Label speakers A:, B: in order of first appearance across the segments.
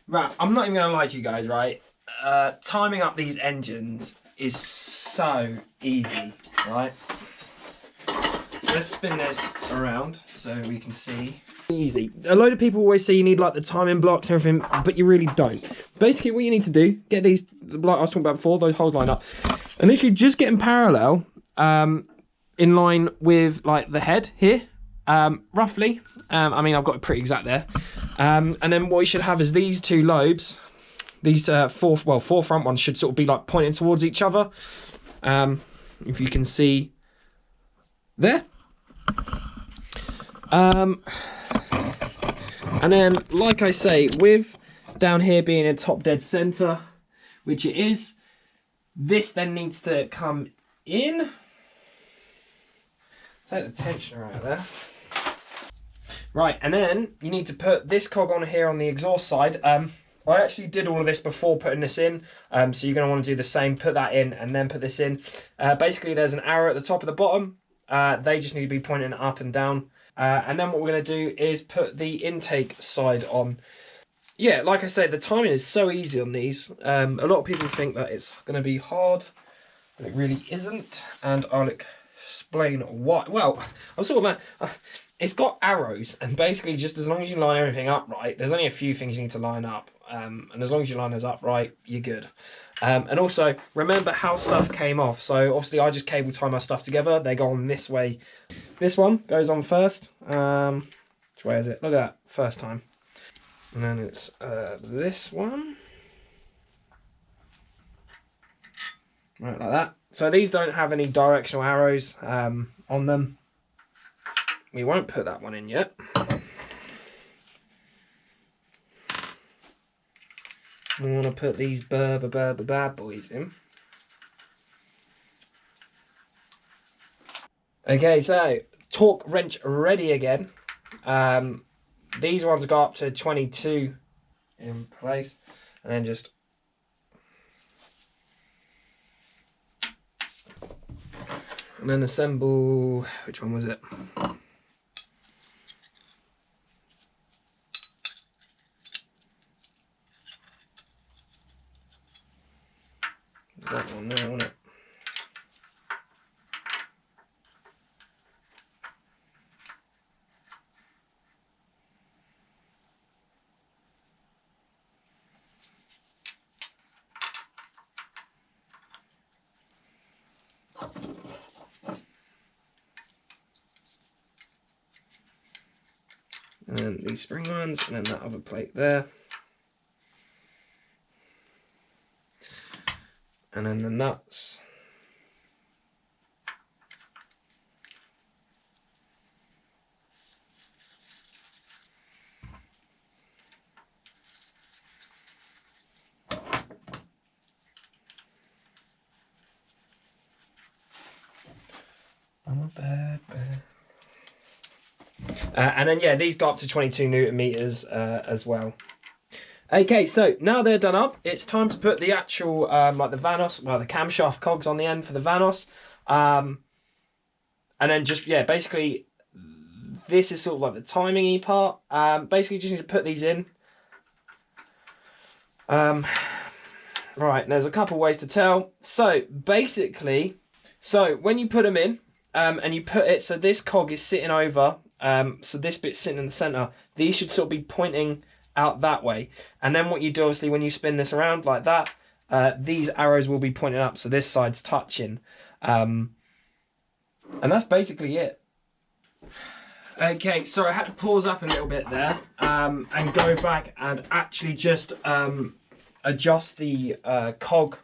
A: Right, I'm not even going to lie to you guys, right? Timing up these engines is so easy, right? So let's spin this around so we can see. Easy. A load of people always say you need like the timing blocks and everything, but you really don't. Basically, what you need to do, get these, like I was talking about before, those holes lined up, and literally just get in parallel, in line with like the head here, roughly. I mean, I've got it pretty exact there. And then what you should have is these two lobes, these four front ones should sort of be like pointing towards each other. If you can see there. And then, like I say, with down here being in top dead center, which it is, this then needs to come in. Take the tensioner out of there. Right, and then you need to put this cog on here on the exhaust side. I actually did all of this before putting this in, so you're going to want to do the same, put that in and then put this in. Basically, there's an arrow at the top of the bottom. They just need to be pointing up and down. And then what we're going to do is put the intake side on. Yeah, like I said, the timing is so easy on these. A lot of people think that it's going to be hard, but it really isn't. And I'll explain why. Well, I'm sort of it's got arrows, and basically just as long as you line everything up right, there's only a few things you need to line up. And as long as you line those up right, you're good. And also, remember how stuff came off. So obviously I just cable tie my stuff together. They go on this way. This one goes on first. Which way is it? Look at that, first time. And then it's this one. Right, like that. So these don't have any directional arrows on them. We won't put that one in yet. We want to put these bad boys in. Okay, so torque wrench ready again. These ones go up to 22 in place, and then just and then assemble. Which one was it? That one there, wasn't it? And then these spring ones, and then that other plate there. And then the nuts. I'm a bad. And then yeah, these go up to 22 Newton meters as well. Okay, so now they're done up, it's time to put the actual like the VANOS, well, the camshaft cogs on the end for the VANOS. And then just, yeah, basically this is sort of like the timing-y part. Basically you just need to put these in. Right, there's a couple ways to tell. So basically, when you put them in, and you put it, so this cog is sitting over, so this bit's sitting in the center, these should sort of be pointing out that way. And then what you do, obviously, when you spin this around like that, these arrows will be pointing up, so this side's touching. And that's basically it. Okay, so I had to pause up a little bit there, and go back and actually just adjust the cog,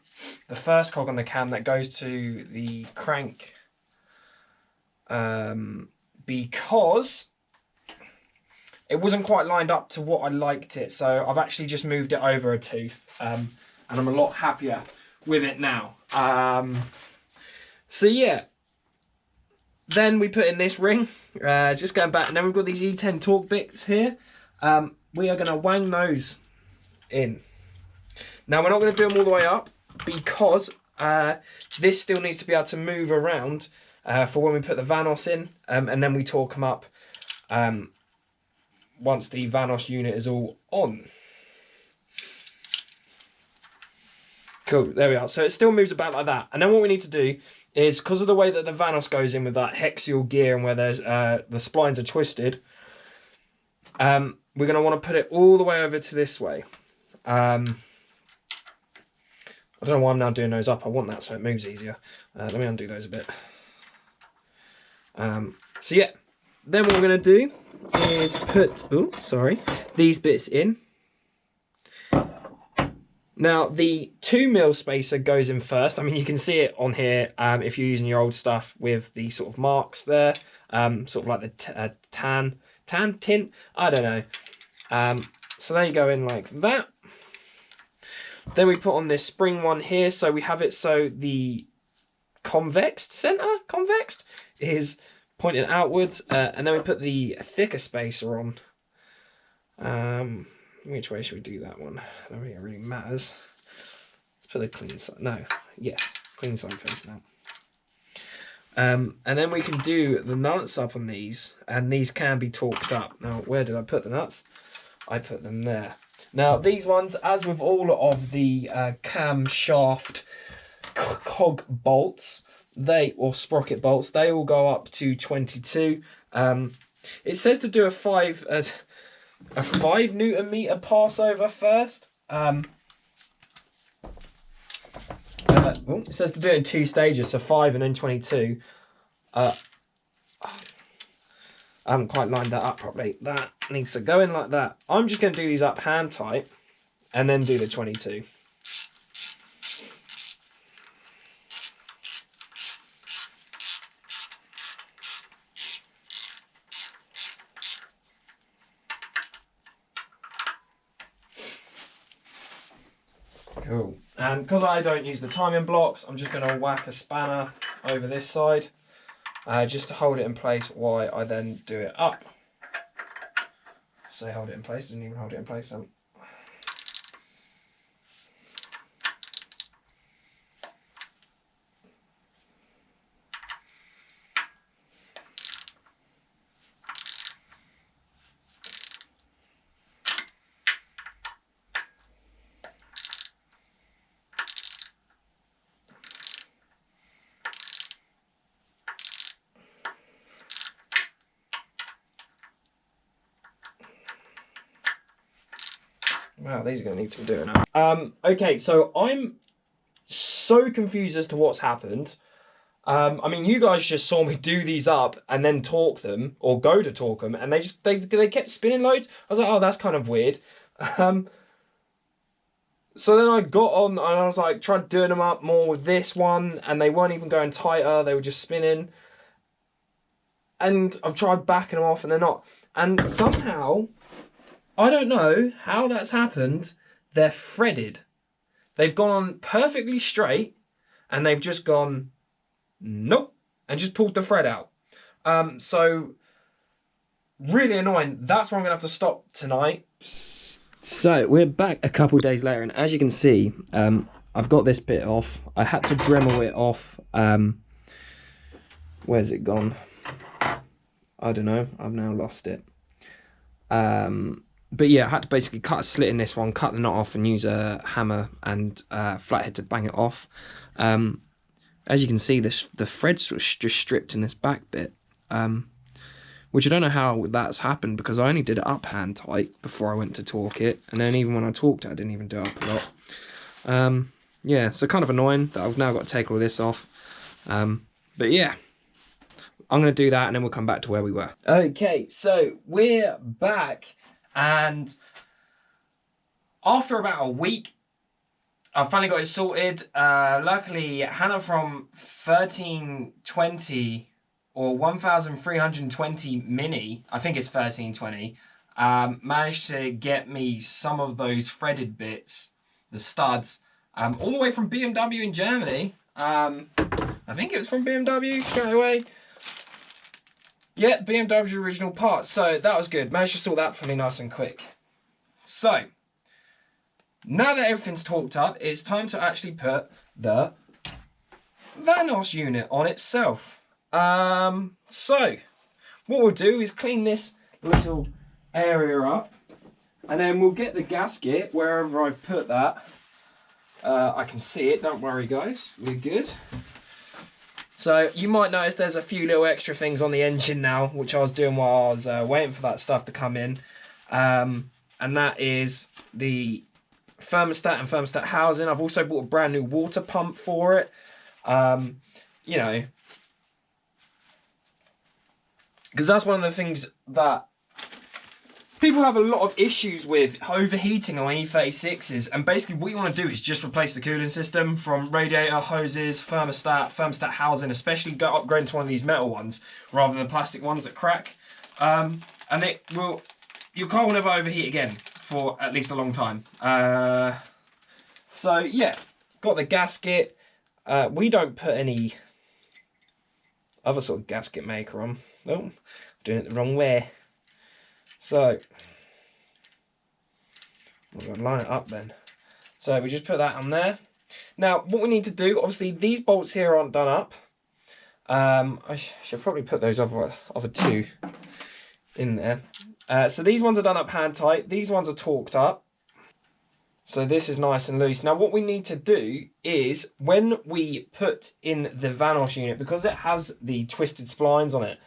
A: the first cog on the cam that goes to the crank, because it wasn't quite lined up to what I liked it, so I've actually just moved it over a tooth, and I'm a lot happier with it now. So yeah, then we put in this ring, just going back, and then we've got these E10 torque bits here. We are going to wang those in. Now we're not going to do them all the way up, because this still needs to be able to move around for when we put the VANOS in, and then we torque them up once the VANOS unit is all on. Cool, there we are. So it still moves about like that. And then what we need to do is, because of the way that the VANOS goes in with that hexagonal gear and where there's the splines are twisted, we're going to want to put it all the way over to this way. I don't know why I'm now doing those up. I want that so it moves easier. Let me undo those a bit. So yeah, then what we're going to do is put, these bits in. Now, the 2mm spacer goes in first. I mean, you can see it on here if you're using your old stuff with the sort of marks there, sort of like the tan tint, I don't know. So they go in like that. Then we put on this spring one here, so we have it so the convexed is pointing outwards, and then we put the thicker spacer on. Which way should we do that one? I don't think it really matters. Let's put a clean side. No, yeah, clean side face now. And then we can do the nuts up on these, and these can be torqued up. Now, where did I put the nuts? I put them there. Now, these ones, as with all of the camshaft cog bolts, or sprocket bolts, they all go up to 22. It says to do a 5 Newton meter passover first. It says to do it in 2 stages, so 5 and then 22. I haven't quite lined that up properly. That needs to go in like that. I'm just going to do these up hand tight and then do the 22. Cool. And because I don't use the timing blocks, I'm just going to whack a spanner over this side just to hold it in place while I then do it up. Say hold it in place, doesn't even hold it in place. Wow, these are going to need some doing now. Okay, so I'm so confused as to what's happened. I mean, you guys just saw me do these up and then torque them, or go to torque them, and they kept spinning loads. I was like, oh, that's kind of weird. So then I got on and I was like, tried doing them up more with this one, and they weren't even going tighter, they were just spinning. And I've tried backing them off and they're not. And somehow, I don't know how that's happened, they're threaded. They've gone on perfectly straight and they've just gone, nope, and just pulled the thread out. So, really annoying. That's where I'm going to have to stop tonight. So, we're back a couple of days later, and as you can see, I've got this bit off. I had to Dremel it off. Where's it gone? I don't know. I've now lost it. But yeah, I had to basically cut a slit in this one, cut the knot off, and use a hammer and flathead to bang it off. As you can see, the thread's just stripped in this back bit, which I don't know how that's happened, because I only did it up hand tight before I went to torque it, and then even when I torqued it, I didn't even do it up a lot. Yeah, so kind of annoying that I've now got to take all this off. But yeah, I'm going to do that, and then we'll come back to where we were. Okay, so we're back. And after about a week, I finally got it sorted. Luckily, Hannah from 1320 or 1320 Mini, I think it's 1320, managed to get me some of those threaded bits, the studs, all the way from BMW in Germany. I think it was from BMW straight away. Yeah, BMW original parts, so that was good. Managed to sort that for me nice and quick. So, now that everything's torqued up, it's time to actually put the VANOS unit on itself. So, what we'll do is clean this little area up, and then we'll get the gasket, wherever I've put that, I can see it, don't worry guys, we're good. So you might notice there's a few little extra things on the engine now, which I was doing while I was waiting for that stuff to come in. And that is the thermostat and thermostat housing. I've also bought a brand new water pump for it. You know, because that's one of the things that people have a lot of issues with, overheating on E36s, and basically what you want to do is just replace the cooling system from radiator, hoses, thermostat housing, especially go upgrade to one of these metal ones rather than plastic ones that crack. And your car will never overheat again for at least a long time. So yeah, got the gasket. We don't put any other sort of gasket maker on. Oh, doing it the wrong way. So, we're going to line it up then. So we just put that on there. Now, what we need to do, obviously these bolts here aren't done up. I should probably put those other two in there. So these ones are done up hand tight. These ones are torqued up. So this is nice and loose. Now what we need to do is, when we put in the VANOS unit, because it has the twisted splines on it,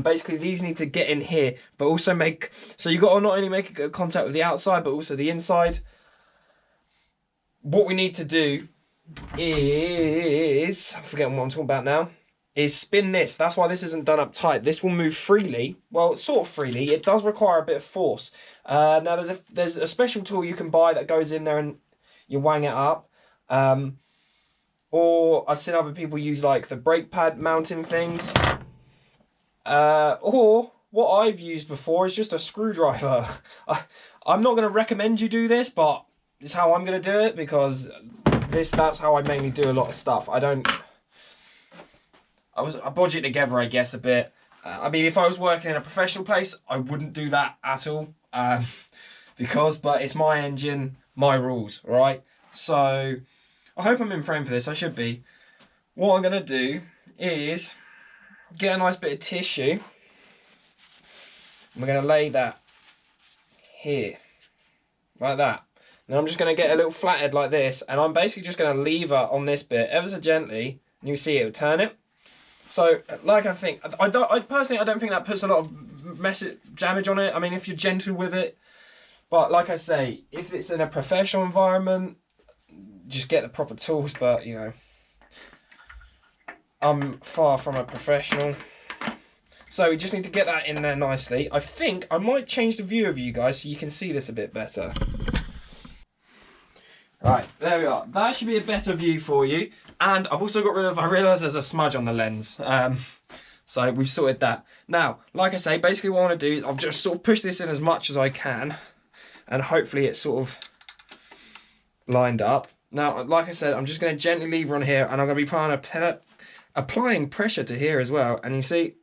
A: basically these need to get in here, but also make, so you've got to not only make a contact with the outside, but also the inside. What we need to do is, I'm forgetting what I'm talking about now, is spin this. That's why this isn't done up tight. This will move freely, well, sort of freely. It does require a bit of force. Now there's a special tool you can buy that goes in there and you wang it up. Or I've seen other people use like the brake pad mounting things. Or what I've used before is just a screwdriver. I'm not going to recommend you do this, but it's how I'm going to do it, because that's how I mainly do a lot of stuff. I bodge it together, I guess, a bit. I mean, if I was working in a professional place, I wouldn't do that at all. But it's my engine, my rules, right? So, I hope I'm in frame for this. I should be. What I'm going to do is get a nice bit of tissue. We're going to lay that here, like that. Now I'm just going to get a little flathead like this, and I'm basically just going to lever on this bit ever so gently, and you see it will turn it. So, like, I personally don't think that puts a lot of damage on it. I mean, if you're gentle with it, but like I say, if it's in a professional environment, just get the proper tools. But you know, I'm far from a professional, so we just need to get that in there nicely. I think I might change the view of you guys so you can see this a bit better. Right, there we are. That should be a better view for you. And I've also got rid of, I realise there's a smudge on the lens. So we've sorted that. Now, like I say, basically what I want to do is I've just sort of pushed this in as much as I can. And hopefully it's sort of lined up. Now, like I said, I'm just going to gently lever on here, and I'm going to be applying pressure to here as well. And you see,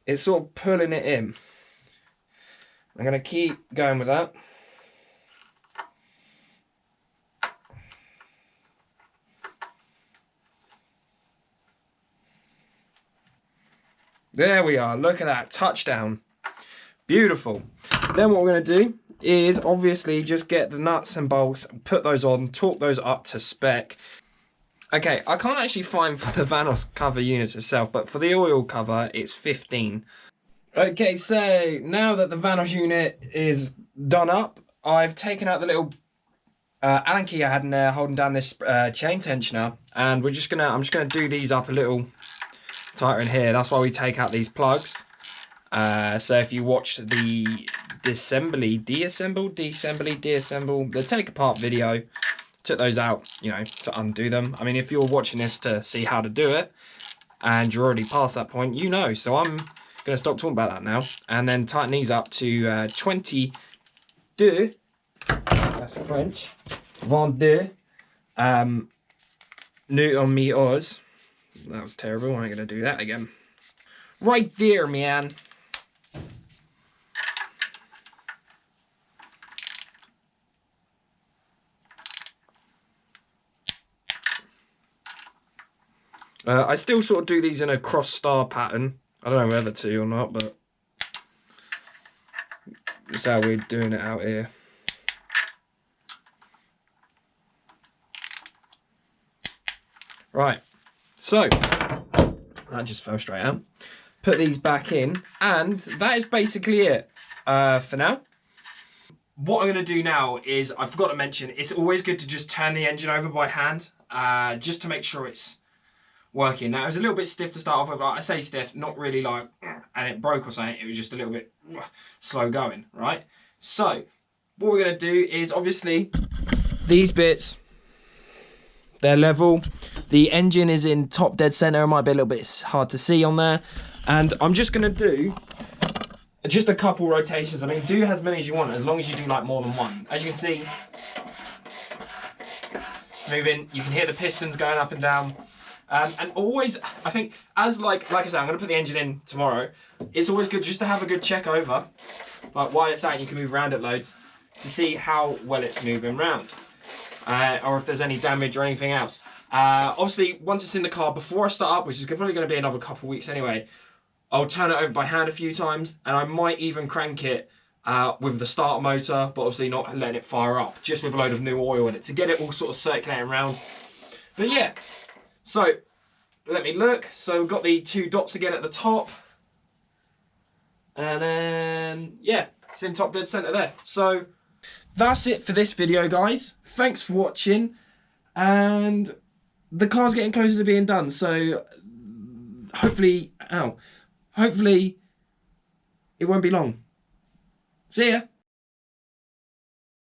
A: it's sort of pulling it in. I'm going to keep going with that. There we are, look at that, touchdown. Beautiful. Then what we're going to do is obviously just get the nuts and bolts, put those on, torque those up to spec. Okay, I can't actually find for the VANOS cover units itself, but for the oil cover, it's 15. Okay, so now that the VANOS unit is done up, I've taken out the little Allen key I had in there holding down this chain tensioner, and I'm just gonna do these up a little tighter in here. That's why we take out these plugs. So if you watch the deassemble, the take apart video, took those out, you know, to undo them. I mean, if you're watching this to see how to do it and you're already past that point, you know. So I'm gonna stop talking about that now, and then tighten these up to 22. That's French. 22 Newton meters. That was terrible. I ain't gonna do that again. Right there, man. I still sort of do these in a cross star pattern. I don't know whether to or not, but that's how we're doing it out here. Right, so that just fell straight out. Put these back in, and that is basically it for now. What I'm going to do now is, I forgot to mention, it's always good to just turn the engine over by hand, just to make sure it's working. Now, it was a little bit stiff to start off with. Like, I say stiff, not really like, and it broke or something. It was just a little bit slow going, right? So, what we're going to do is, obviously, these bits, they're level. The engine is in top dead center. It might be a little bit hard to see on there. And I'm just going to do just a couple rotations. I mean, do as many as you want, as long as you do like more than one. As you can see, moving, you can hear the pistons going up and down. And always, I think, as like I said, I'm going to put the engine in tomorrow. It's always good just to have a good check over, like while it's out, you can move around it loads to see how well it's moving around, or if there's any damage or anything else. Obviously, once it's in the car, before I start up, which is probably going to be another couple weeks anyway, I'll turn it over by hand a few times, and I might even crank it with the starter motor, but obviously not letting it fire up, just with a load of new oil in it to get it all sort of circulating around. But yeah, so let me look. So we've got the 2 dots again at the top, and then yeah, it's in top dead center there. So that's it for this video, guys. Thanks for watching, and the car's getting closer to being done, so hopefully it won't be long. See ya.